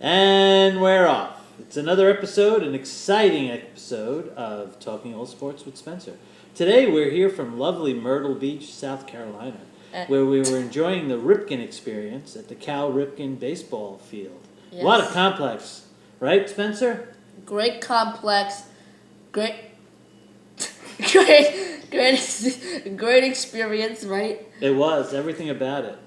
And we're off. It's another episode, an exciting episode of Talking All Sports with Spencer. Today we're here from lovely Myrtle Beach, South Carolina, where we were enjoying the Ripken Experience at the Cal Ripken baseball field. Yes. What a complex, right, Spencer? Great complex, great experience, right? It was, everything about it.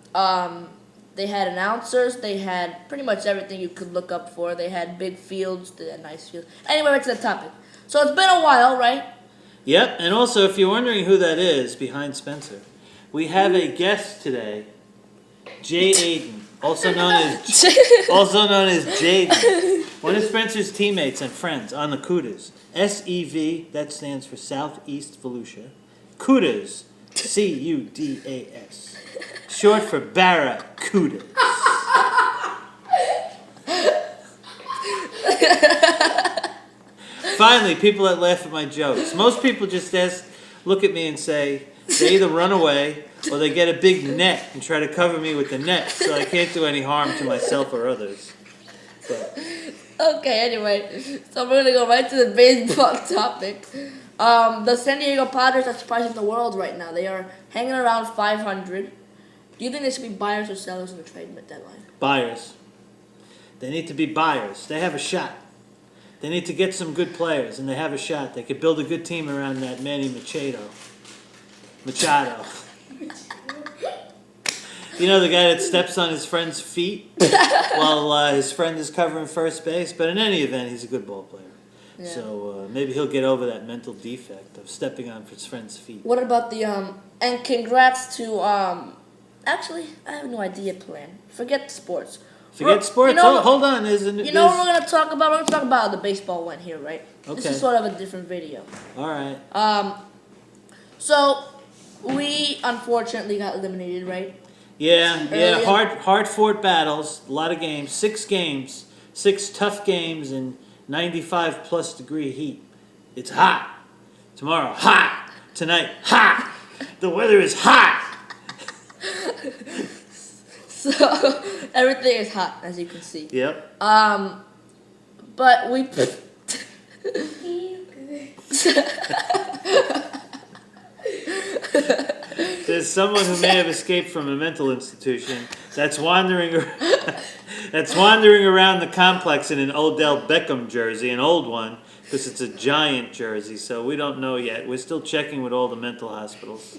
They had announcers, they had pretty much everything you could look up for. They had big fields, they had nice fields. Anyway, back to the topic. So it's been a while, right? Yep, and also if you're wondering who that is behind Spencer, we have a guest today, Jayden, also known as Jayden, one of Spencer's teammates and friends on the Cooters. SEV, that stands for Southeast Volusia. Cooters, CUDAS, short for Barracudas. Finally, people that laugh at my jokes. Most people just look at me and say they either run away or they get a big net and try to cover me with the net so I can't do any harm to myself or others. But. Okay, anyway, so we're going to go right to the baseball topic. The San Diego Padres are surprising the world right now. They are hanging around 500. Do you think they should be buyers or sellers in the trade deadline? Buyers. They need to be buyers. They have a shot. They need to get some good players, and they have a shot. They could build a good team around that Manny Machado. You know, the guy that steps on his friend's feet while his friend is covering first base? But in any event, he's a good ball player. Yeah. So maybe he'll get over that mental defect of stepping on his friend's feet. What about the, and congrats to, actually, I have no idea plan. Forget sports. Forget sports? You know, hold on. What we're going to talk about? We're going to talk about how the baseball went here, right? Okay. This is sort of a different video. All right. So, we unfortunately got eliminated, right? Yeah. Hard-fought battles, a lot of games, 6 tough games in 95-plus degree heat. It's hot. Tomorrow, hot. Tonight, hot. The weather is hot. So, everything is hot, as you can see. Yep. But we... There's someone who may have escaped from a mental institution that's wandering around the complex in an Odell Beckham jersey, an old one, because it's a Giant jersey, so we don't know yet. We're still checking with all the mental hospitals.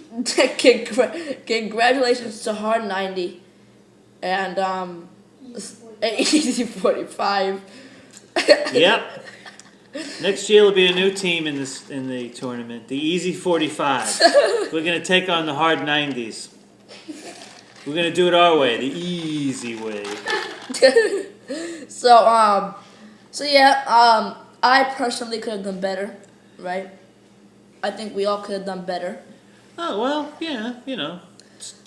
Congratulations to Hard 90 and Easy 45. Yep. Next year will be a new team in the tournament, the Easy 45. We're going to take on the Hard 90s. We're going to do it our way, the easy way. So I personally could have done better, right? I think we all could have done better. Oh, well, yeah,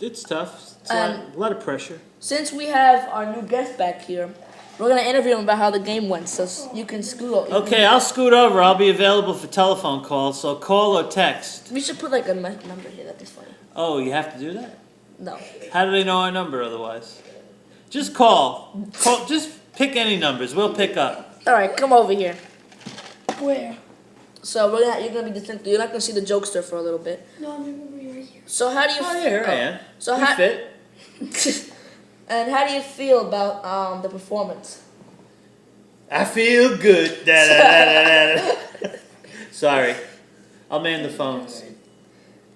it's tough. It's a lot of pressure. Since we have our new guest back here, we're going to interview him about how the game went, so you can scoot over. Okay, I'll scoot over. I'll be available for telephone calls, so call or text. We should put like a number here. That'd be funny. Oh, you have to do that? No. How do they know our number otherwise? Just call. Just pick any numbers. We'll pick up. All right, come over here. Where? So you're going to be distinct. You're not going to see the jokester for a little bit. No, I'm going to be right here. So how do you... Oh, yeah, here I am. So you fit. And how do you feel about the performance? I feel good. Sorry. I'll man the phones.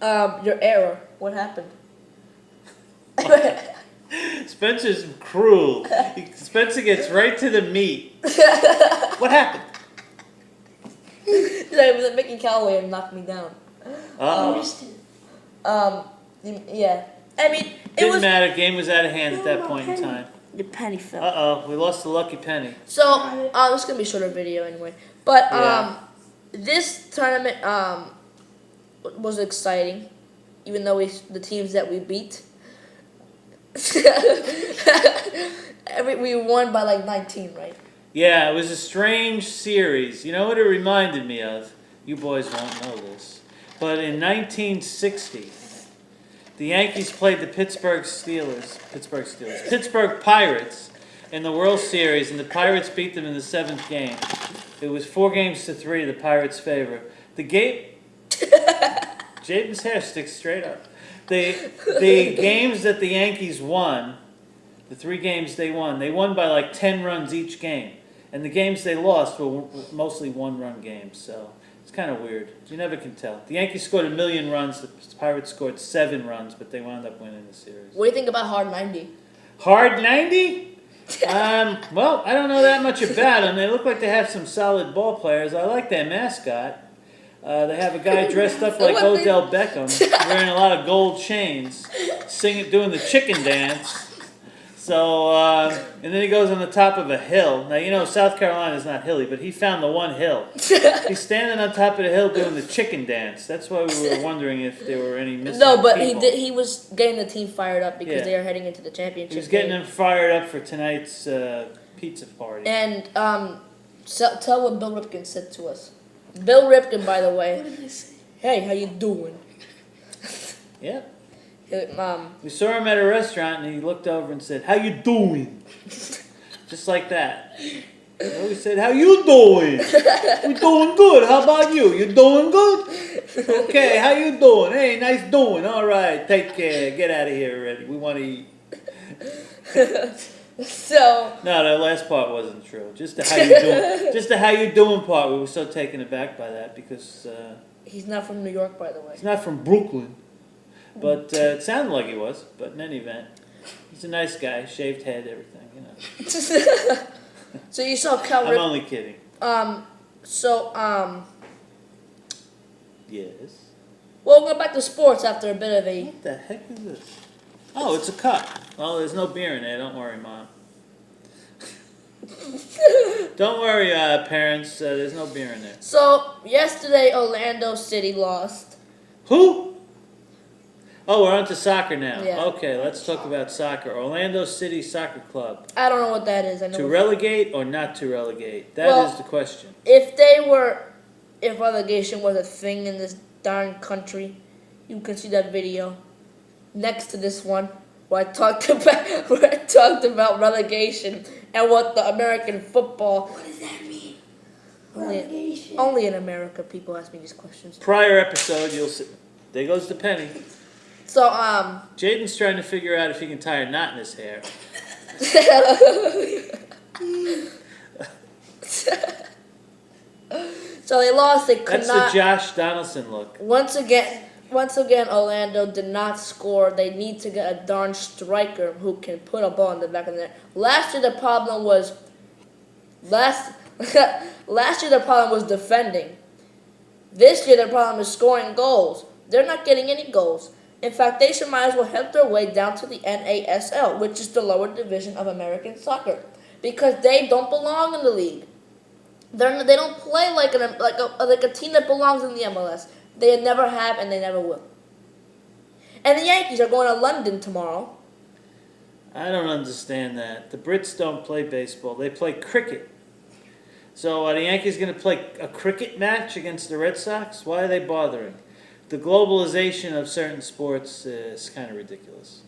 Your error. What happened? Spencer's cruel. Spencer gets right to the meat. What happened? He was making Callaway and knocked me down. Yeah. I mean, Didn't matter. Game was out of hand at that point in time. The penny fell. We lost the lucky penny. So, this is going to be a shorter video anyway. But, this tournament, was exciting. Even though the teams that we beat. We won by like 19, right? Yeah, it was a strange series. You know what it reminded me of? You boys won't know this. But in 1960, the Yankees played the Pittsburgh Pirates in the World Series, and the Pirates beat them in the 7th game. It was 4-3, the Pirates' favor. The game... Jayden's hair sticks straight up. The games that the Yankees won, the 3 games they won by like 10 runs each game. And the games they lost were mostly 1-run games, so it's kind of weird. You never can tell. The Yankees scored 1,000,000 runs, the Pirates scored 7 runs, but they wound up winning the series. What do you think about Hard 90? Hard 90? Well, I don't know that much about them. They look like they have some solid ball players. I like their mascot. They have a guy dressed up like Odell Beckham, wearing a lot of gold chains, doing the chicken dance. So, and then he goes on the top of a hill. Now, you know, South Carolina is not hilly, but he found the one hill. He's standing on top of the hill doing the chicken dance. That's why we were wondering if there were any missing No, but people. he was getting the team fired up because they are heading into the championship. He was getting them fired up for tonight's pizza party. And tell what Bill Ripken said to us. Bill Ripken, by the way. What did they say? Hey, how you doing? Yeah. Mom. We saw him at a restaurant, and he looked over and said, "How you doing?" Just like that. And we said, "How you doing?" "We doing good. How about you? You doing good?" "Okay, how you doing?" "Hey, nice doing. All right, take care. Get out of here already. We want to eat." So. No, that last part wasn't true. Just the how you doing. Just the how you doing part. We were so taken aback by that because He's not from New York, by the way. he's not from Brooklyn. But it sounded like he was. But in any event, he's a nice guy, shaved head, everything, you know. So you saw Cal I'm only kidding. Yes. We'll go back to sports after a bit of a... What the heck is this? Oh, it's a cup. Oh, there's no beer in there. Don't worry, Mom. Don't worry, parents. There's no beer in there. So, yesterday Orlando City lost. Who? Oh, we're on to soccer now. Yeah. Okay, let's talk about soccer. Orlando City Soccer Club. I don't know what that is. I know To relegate or not to relegate? That is the question. If relegation was a thing in this darn country, you can see that video next to this one where I talked about relegation and what the American football. What does that mean? Only, Relegation. only in America, people ask me these questions. Prior episode, you'll see. There goes the penny. So Jayden's trying to figure out if he can tie a knot in his hair. So they lost. They could That's not. the Josh Donaldson look. Once again, Orlando did not score. They need to get a darn striker who can put a ball in the back of the net. Last year the problem was defending. This year the problem is scoring goals. They're not getting any goals. In fact, they should might as well help their way down to the NASL, which is the lower division of American soccer, because they don't belong in the league. They don't play like a team that belongs in the MLS. They never have, and they never will. And the Yankees are going to London tomorrow. I don't understand that. The Brits don't play baseball. They play cricket. So are the Yankees going to play a cricket match against the Red Sox? Why are they bothering? The globalization of certain sports is kind of ridiculous.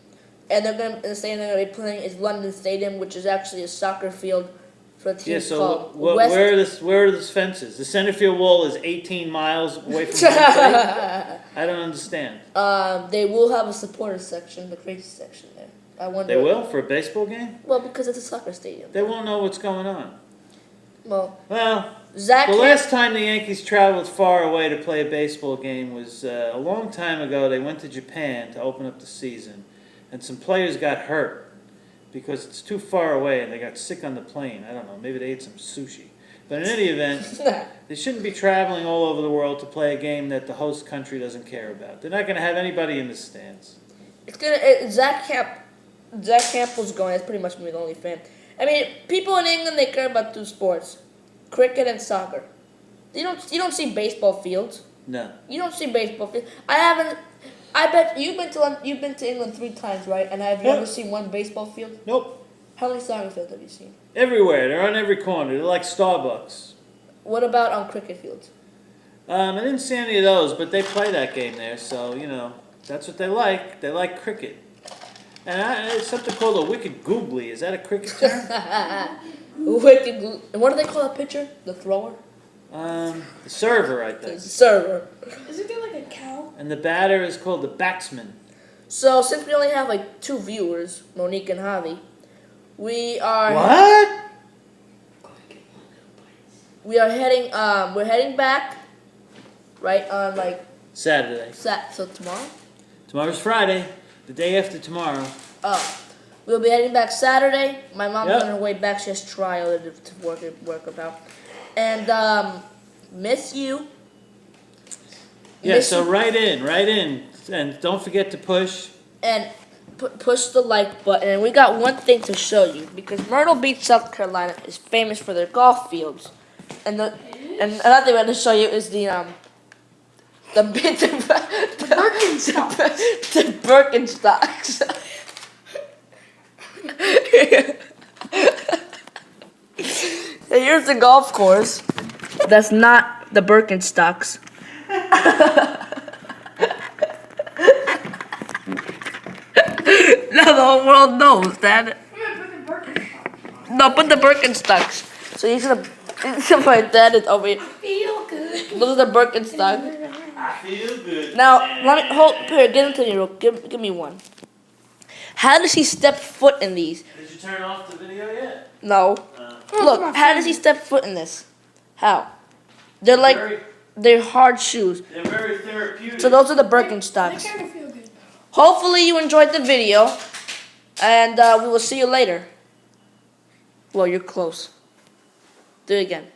And they're going to say they're going to be playing at London Stadium, which is actually a soccer field for a team called West. Where are the fences? The center field wall is 18 miles away from home plate? I don't understand. They will have a supporter section, the crazy section there. I wonder. They will for a baseball game? Well, because it's a soccer stadium. They won't know what's going on. Well, the last time the Yankees traveled far away to play a baseball game was a long time ago. They went to Japan to open up the season, and some players got hurt because it's too far away, and they got sick on the plane. I don't know. Maybe they ate some sushi. But in any event, they shouldn't be traveling all over the world to play a game that the host country doesn't care about. They're not going to have anybody in the stands. Zach Campbell's going. That's pretty much going to be the only fan. I mean, people in England, they care about two sports, cricket and soccer. You don't see baseball fields. No. You don't see baseball fields. I bet you've been to England 3 times, right? And have you ever seen one baseball field? Nope. How many soccer fields have you seen? Everywhere. They're on every corner. They're like Starbucks. What about on cricket fields? I didn't see any of those, but they play that game there, so, that's what they like. They like cricket. And it's something called a wicked googly. Is that a cricket term? And what do they call that pitcher? The thrower? The server, I think. The server. Isn't there like a cow? And the batter is called the batsman. So since we only have like 2 viewers, Monique and Javi, we are What? we're heading back right on like Saturday. so tomorrow. Tomorrow's Friday. The day after tomorrow. We'll be heading back Saturday. My mom's Yep. on her way back. She has trial to work about. And miss you. Yeah, Miss so you. write in. And don't forget to push. And push the like button. And we got one thing to show you because Myrtle Beach, South Carolina, is famous for their golf fields. And another thing I want to show you is the Birkenstocks. Here's the golf course. That's not the Birkenstocks. Now the whole world knows that. No, put the Birkenstocks. So you're gonna my dad is over here. Feel good. Those are the Birkenstocks. I feel good. Now let me hold here. Get into the room. Give me one. How does he step foot in these? Did you turn off the video yet? No. Look, how does he step foot in this? How? They're like they're hard shoes. They're very therapeutic. So those are the They Birkenstocks. kind of feel good. Hopefully you enjoyed the video, and we will see you later. Well, you're close. Do it again.